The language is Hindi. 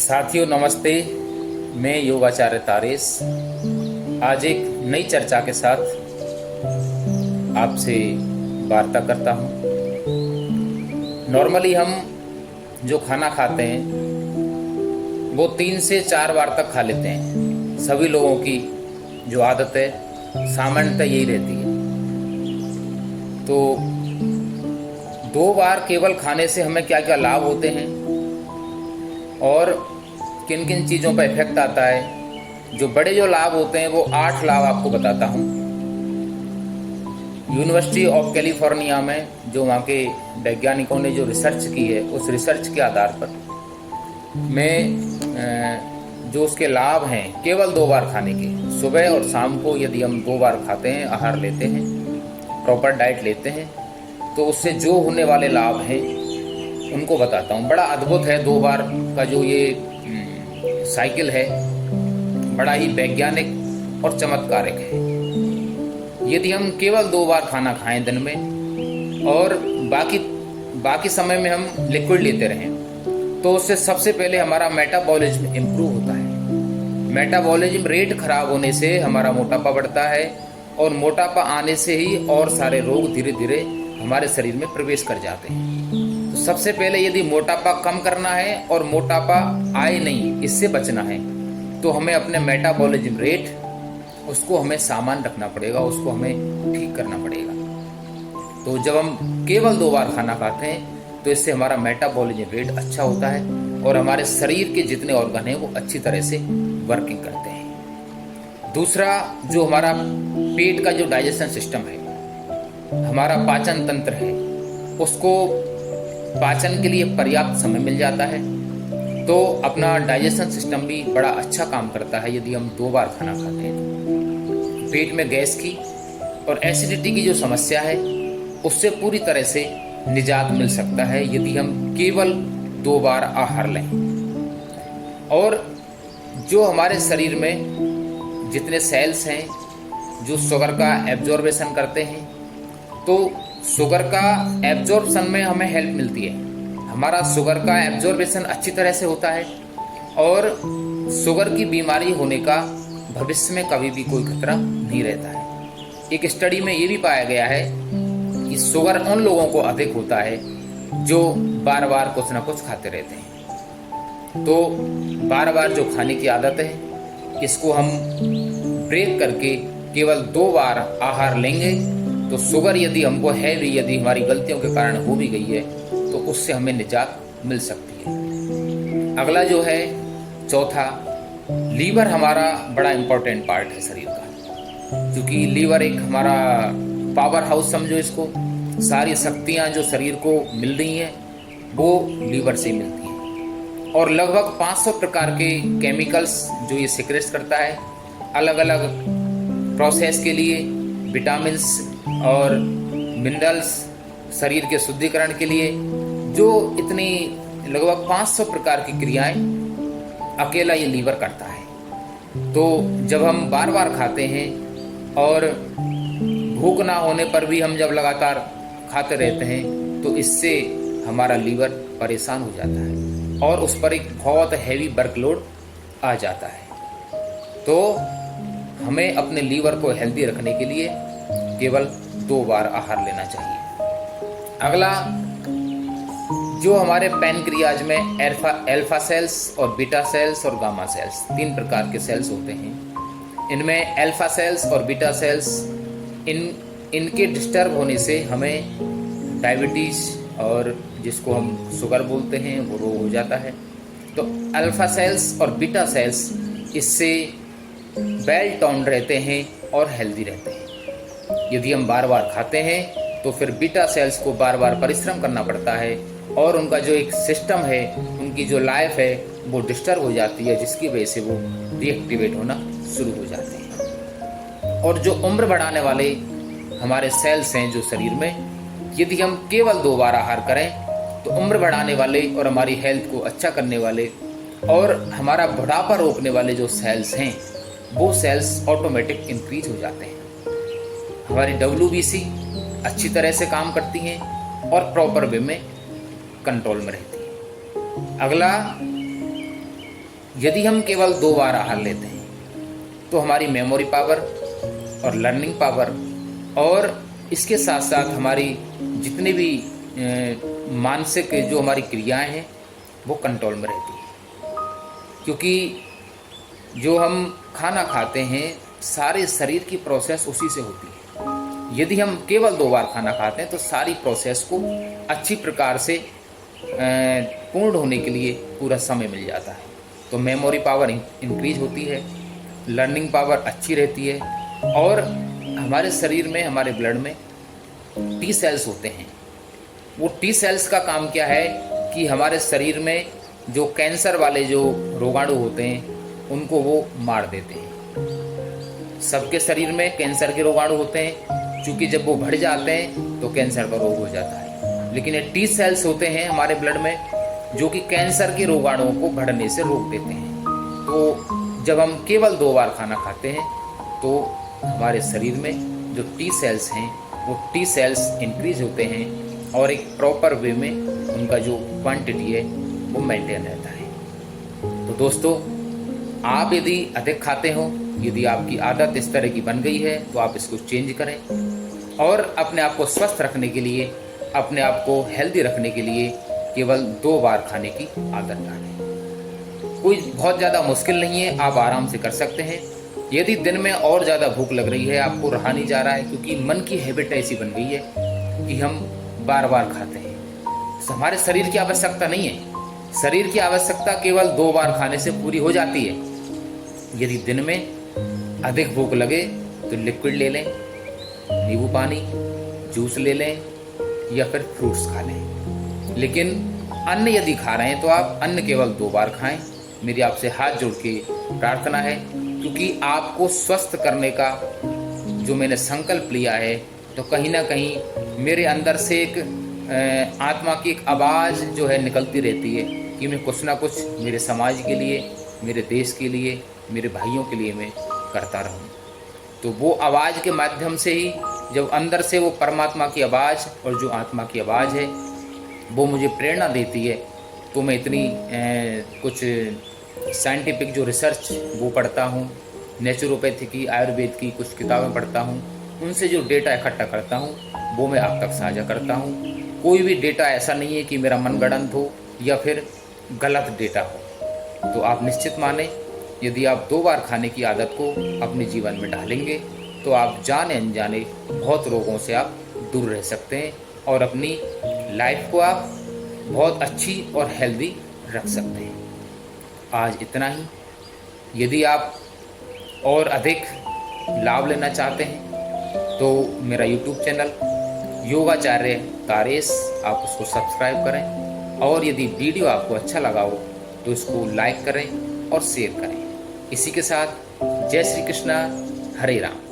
साथियों नमस्ते। मैं योगाचार्य तारेश आज एक नई चर्चा के साथ आपसे वार्ता करता हूँ। नॉर्मली हम जो खाना खाते हैं वो 3 से 4 बार तक खा लेते हैं। सभी लोगों की जो आदत है सामान्यतः यही रहती है। तो 2 बार केवल खाने से हमें क्या क्या लाभ होते हैं और किन किन चीज़ों पर इफेक्ट आता है। जो लाभ होते हैं वो 8 लाभ आपको बताता हूँ। यूनिवर्सिटी ऑफ कैलिफोर्निया में जो वहाँ के वैज्ञानिकों ने जो रिसर्च की है उस रिसर्च के आधार पर मैं जो उसके लाभ हैं केवल 2 बार खाने के, सुबह और शाम को यदि हम 2 बार खाते हैं, आहार लेते हैं, प्रॉपर डाइट लेते हैं, तो उससे जो होने वाले लाभ हैं उनको बताता हूँ। बड़ा अद्भुत है 2 बार का जो ये साइकिल है, बड़ा ही वैज्ञानिक और चमत्कारिक है। यदि हम केवल 2 बार खाना खाएं दिन में और बाकी समय में हम लिक्विड लेते रहें तो उससे सबसे पहले हमारा मेटाबॉलिज्म इम्प्रूव होता है। मेटाबॉलिज्म रेट खराब होने से हमारा मोटापा बढ़ता है और मोटापा आने से ही और सारे रोग धीरे धीरे हमारे शरीर में प्रवेश कर जाते हैं। तो सबसे पहले यदि मोटापा कम करना है और मोटापा आए नहीं, इससे बचना है, तो हमें अपने मेटाबॉलिज्म रेट उसको हमें सामान रखना पड़ेगा, उसको हमें ठीक करना पड़ेगा। तो जब हम केवल 2 बार खाना खाते हैं तो इससे हमारा मेटाबॉलिज्म रेट अच्छा होता है और हमारे शरीर के जितने ऑर्गन हैं वो अच्छी तरह से वर्किंग करते हैं। दूसरा, जो हमारा पेट का जो डाइजेशन सिस्टम है, हमारा पाचन तंत्र है, उसको पाचन के लिए पर्याप्त समय मिल जाता है, तो अपना डाइजेशन सिस्टम भी बड़ा अच्छा काम करता है। यदि हम 2 बार खाना खाते हैं तो पेट में गैस की और एसिडिटी की जो समस्या है उससे पूरी तरह से निजात मिल सकता है यदि हम केवल 2 बार आहार लें। और जो हमारे शरीर में जितने सेल्स हैं जो शुगर का एब्जॉर्बेशन करते हैं, तो शुगर का एब्जॉर्प्शन में हमें हेल्प मिलती है। हमारा शुगर का एब्जॉर्बेशन अच्छी तरह से होता है और शुगर की बीमारी होने का भविष्य में कभी भी कोई खतरा नहीं रहता है। एक स्टडी में ये भी पाया गया है कि शुगर उन लोगों को अधिक होता है जो बार बार कुछ ना कुछ खाते रहते हैं। तो बार बार जो खाने की आदत है इसको हम ब्रेक करके केवल 2 बार आहार लेंगे तो शुगर यदि हमको है भी, यदि हमारी गलतियों के कारण हो भी गई है, तो उससे हमें निजात मिल सकती है। अगला जो है चौथा, लीवर हमारा बड़ा इंपॉर्टेंट पार्ट है शरीर का, क्योंकि लीवर एक हमारा पावर हाउस समझो इसको। सारी शक्तियाँ जो शरीर को मिल रही हैं वो लीवर से मिलती हैं और लगभग 500 प्रकार के केमिकल्स जो ये सीक्रेट करता है अलग अलग प्रोसेस के लिए, विटामिन्स और मिनरल्स शरीर के शुद्धिकरण के लिए, जो इतनी लगभग 500 प्रकार की क्रियाएं अकेला ये लीवर करता है। तो जब हम बार बार खाते हैं और भूख ना होने पर भी हम जब लगातार खाते रहते हैं तो इससे हमारा लीवर परेशान हो जाता है और उस पर एक बहुत हैवी वर्कलोड आ जाता है। तो हमें अपने लीवर को हेल्दी रखने के लिए केवल 2 बार आहार लेना चाहिए। अगला, जो हमारे पैनक्रियाज में अल्फा सेल्स और बीटा सेल्स और गामा सेल्स 3 प्रकार के सेल्स होते हैं। इनमें अल्फा सेल्स और बीटा सेल्स इनके डिस्टर्ब होने से हमें डायबिटीज़ और जिसको हम शुगर बोलते हैं वो रोग हो जाता है। तो अल्फा सेल्स और बीटा सेल्स इससे वेल टोन्ड रहते हैं और हेल्दी रहते हैं। यदि हम बार बार खाते हैं तो फिर बीटा सेल्स को बार बार परिश्रम करना पड़ता है और उनका जो एक सिस्टम है, उनकी जो लाइफ है वो डिस्टर्ब हो जाती है, जिसकी वजह से वो डीएक्टिवेट होना शुरू हो जाते हैं। और जो उम्र बढ़ाने वाले हमारे सेल्स हैं जो शरीर में, यदि हम केवल 2 बार आहार करें तो उम्र बढ़ाने वाले और हमारी हेल्थ को अच्छा करने वाले और हमारा बुढ़ापा रोकने वाले जो सेल्स हैं वो सेल्स ऑटोमेटिक इंक्रीज हो जाते हैं। हमारी WBC अच्छी तरह से काम करती हैं और प्रॉपर वे में कंट्रोल में रहती है। अगला, यदि हम केवल 2 बार आहार लेते हैं तो हमारी मेमोरी पावर और लर्निंग पावर और इसके साथ साथ हमारी जितने भी मानसिक जो हमारी क्रियाएं हैं वो कंट्रोल में रहती है। क्योंकि जो हम खाना खाते हैं सारे शरीर की प्रोसेस उसी से होती है। यदि हम केवल 2 बार खाना खाते हैं तो सारी प्रोसेस को अच्छी प्रकार से पूर्ण होने के लिए पूरा समय मिल जाता है। तो मेमोरी पावर इंक्रीज होती है, लर्निंग पावर अच्छी रहती है और हमारे शरीर में, हमारे ब्लड में टी सेल्स होते हैं। वो टी सेल्स का काम क्या है कि हमारे शरीर में जो कैंसर वाले जो रोगाणु होते हैं उनको वो मार देते हैं। सबके शरीर में कैंसर के रोगाणु होते हैं, क्योंकि जब वो बढ़ जाते हैं तो कैंसर का रोग हो जाता है। लेकिन ये टी सेल्स होते हैं हमारे ब्लड में जो कि कैंसर के रोगाणुओं को बढ़ने से रोक देते हैं। तो जब हम केवल 2 बार खाना खाते हैं तो हमारे शरीर में जो टी सेल्स हैं वो टी सेल्स इंक्रीज होते हैं और एक प्रॉपर वे में उनका जो क्वांटिटी है वो मेंटेन रहता है। तो दोस्तों, आप यदि अधिक खाते हो, यदि आपकी आदत इस तरह की बन गई है तो आप इसको चेंज करें और अपने आप को स्वस्थ रखने के लिए, अपने आप को हेल्दी रखने के लिए केवल 2 बार खाने की आदत डालें। कोई बहुत ज़्यादा मुश्किल नहीं है, आप आराम से कर सकते हैं। यदि दिन में और ज़्यादा भूख लग रही है, आपको रहा नहीं जा रहा है, क्योंकि मन की हैबिट ऐसी बन गई है कि हम बार बार खाते हैं। तो हमारे शरीर की आवश्यकता नहीं है। शरीर की आवश्यकता केवल 2 बार खाने से पूरी हो जाती है। यदि दिन में अधिक भूख लगे तो लिक्विड ले लें, नींबू पानी, जूस ले लें या फिर फ्रूट्स खा लें। लेकिन अन्न यदि खा रहे हैं तो आप अन्न केवल 2 बार खाएं। मेरी आपसे हाथ जोड़ के प्रार्थना है, क्योंकि आपको स्वस्थ करने का जो मैंने संकल्प लिया है, तो कहीं ना कहीं मेरे अंदर से एक आत्मा की एक आवाज़ जो है निकलती रहती है कि मैं कुछ ना कुछ मेरे समाज के लिए, मेरे देश के लिए, मेरे भाइयों के लिए मैं करता रहूं। तो वो आवाज़ के माध्यम से ही, जब अंदर से वो परमात्मा की आवाज़ और जो आत्मा की आवाज़ है वो मुझे प्रेरणा देती है, तो मैं इतनी कुछ साइंटिफिक जो रिसर्च वो पढ़ता हूँ, नेचुरोपैथी की, आयुर्वेद की कुछ किताबें पढ़ता हूँ, उनसे जो डेटा इकट्ठा करता हूँ वो मैं आप तक साझा करता हूँ। कोई भी डेटा ऐसा नहीं है कि मेरा मनगढ़ंत हो या फिर गलत डेटा हो। तो आप निश्चित माने, यदि आप 2 बार खाने की आदत को अपने जीवन में डालेंगे तो आप जाने अनजाने बहुत रोगों से आप दूर रह सकते हैं और अपनी लाइफ को आप बहुत अच्छी और हेल्दी रख सकते हैं। आज इतना ही। यदि आप और अधिक लाभ लेना चाहते हैं तो मेरा YouTube चैनल योगाचार्य तारेश, आप उसको सब्सक्राइब करें और यदि वीडियो आपको अच्छा लगा हो तो इसको लाइक करें और शेयर करें। इसी के साथ जय श्री कृष्णा, हरे राम।